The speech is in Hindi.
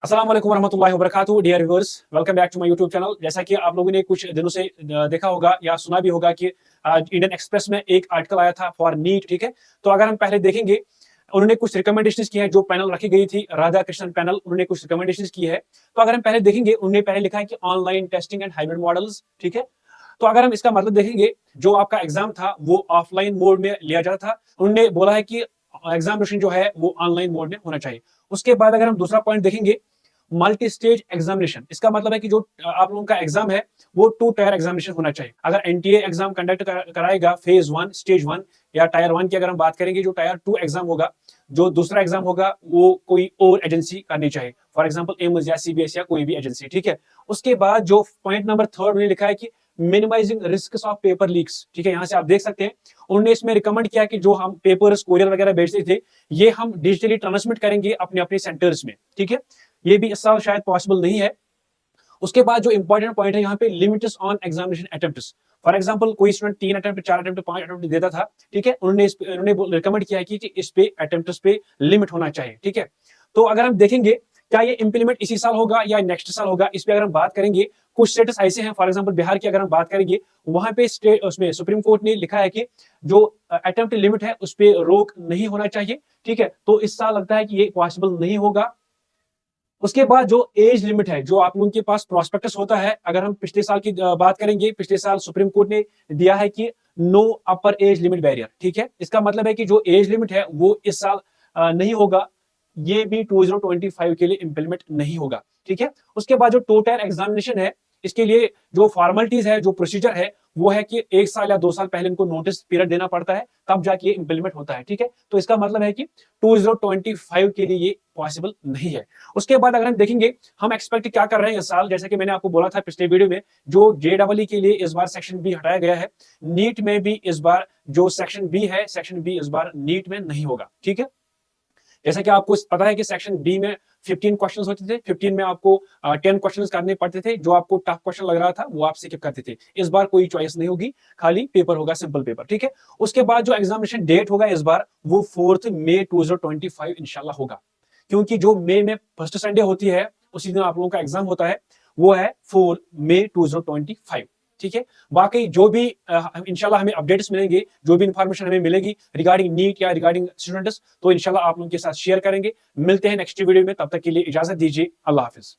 अस्सलाम वालेकुम वरहमतुल्लाहि वबरकातुहू। Dear viewers, welcome back to my YouTube channel. जैसा कि आप लोगों ने कुछ दिनों से देखा होगा या सुना भी होगा कि इंडियन एक्सप्रेस में एक आर्टिकल आया था फॉर नीट, ठीक है। तो अगर हम पहले देखेंगे, उन्होंने कुछ रिकमेंडेशंस की हैं, जो पैनल रखी गई थी राधा कृष्णन पैनल, उन्होंने कुछ रिकमेंडेशंस की है। तो अगर हम पहले देखेंगे, उन्होंने पहले लिखा है कि online testing and hybrid models, ठीक है। तो अगर हम इसका मतलब देखेंगे, जो आपका एग्जाम था वो ऑफलाइन मोड में लिया जाता था, उन्होंने बोला है कि एग्जामिनेशन जो है वो ऑनलाइन मोड में होना चाहिए। उसके बाद अगर हम दूसरा पॉइंट देखेंगे, मल्टी स्टेज एग्जामिनेशन, इसका मतलब है कि जो आप लोगों का एग्जाम है वो 2 टायर एग्जामिनेशन होना चाहिए। अगर एनटीए एग्जाम कंडक्ट कराएगा फेज 1 स्टेज 1 या टायर 1 की अगर हम बात करेंगे, जो टायर 2 एग्जाम होगा, जो दूसरा एग्जाम होगा वो कोई और एजेंसी करनी चाहिए, फॉर एग्जांपल एम्स या सीबीएस या कोई भी एजेंसी, ठीक है। उसके बाद जो पॉइंट नंबर 3 में लिखा है कि minimising risk of paper leaks, ठीक है। यहां से आप देख सकते हैं, उन्होंने इसमें रिकमेंड किया कि जो हम पेपर्स कोरियर वगैरह भेजते थे, ये हम डिजिटली ट्रांसमिट करेंगे अपने अपने सेंटर्स में, ठीक है। ये भी इस साल शायद पॉसिबल नहीं है। उसके बाद जो इंपॉर्टेंट पॉइंट है यहाँ पे, limits on examination attempts. For example कोई स्टूडेंट 3 अटेम्प्ट, 4 अटेम्प्ट, 5 अटेम्प्ट देता था, ठीक है। उन्होंने रिकमेंड किया है कि इस पे अटेम्प्ट्स पे लिमिट होना चाहिए, ठीक है। तो अगर हम देखेंगे, क्या ये इंप्लीमेंट इसी साल होगा या नेक्स्ट साल होगा, इस पे अगर हम बात करेंगे, कुछ स्टेटस ऐसे हैं, फॉर एग्जांपल बिहार की अगर हम बात करेंगे, वहां पे स्टेट उसमें सुप्रीम कोर्ट ने लिखा है कि जो अटेम्प्ट लिमिट है उस पे रोक नहीं होना चाहिए, ठीक है। तो इस साल लगता है कि ये पॉसिबल नहीं होगा। उसके बाद जो एज लिमिट है, जो आप लोगों के पास प्रोस्पेक्टस होता है, अगर हम पिछले साल की बात करेंगे, पिछले साल सुप्रीम कोर्ट ने दिया है कि no upper age limit barrier, ठीक है। इसका मतलब है कि जो एज लिमिट है वो इस साल नहीं होगा, ये भी 2025 के लिए इंप्लीमेंट नहीं होगा, ठीक है। उसके बाद जो टोटल एग्जामिनेशन है, इसके लिए जो फॉर्मेलिटीज है, जो प्रोसीजर है, वो है कि 1 साल या 2 साल पहले इनको नोटिस पीरियड देना पड़ता है, तब जाके ये इंप्लीमेंट होता है, ठीक है। तो इसका मतलब है कि 2025 के लिए ये पॉसिबल नहीं है। उसके बाद अगर हम देखेंगे, हम एक्सपेक्ट क्या कर रहे हैं इस साल, जैसे कि मैंने आपको बोला था पिछले वीडियो में, जो जेडबलई के लिए इस बार सेक्शन बी हटाया गया है, नीट में भी इस बार जो सेक्शन बी है, सेक्शन बी इस बार नीट में नहीं होगा, ठीक है। जैसा कि आपको पता है कि सेक्शन बी में 15 क्वेश्चंस होते थे, 15 में आपको 10 क्वेश्चंस करने पड़ते थे, जो आपको टफ क्वेश्चन लग रहा था वो आप स्किप करते थे। इस बार कोई चॉइस नहीं होगी, खाली पेपर होगा, सिंपल पेपर, ठीक है। उसके बाद जो एग्जामिनेशन डेट होगा इस बार, वो 4 मई 2025 इंशाल्लाह होगा, क्योंकि जो मई में फर्स्ट संडे होती है, उसी दिन आप लोगों का एग्जाम होता है, वो है 4 मई 2025, ठीक है। बाकी जो भी इंशाल्लाह हमें अपडेट्स मिलेंगे, जो भी इंफॉर्मेशन हमें मिलेगी रिगार्डिंग नीट या रिगार्डिंग स्टूडेंट्स, तो इंशाल्लाह आप लोगों के साथ शेयर करेंगे। मिलते हैं नेक्स्ट वीडियो में, तब तक के लिए इजाजत दीजिए। अल्लाह हाफिज।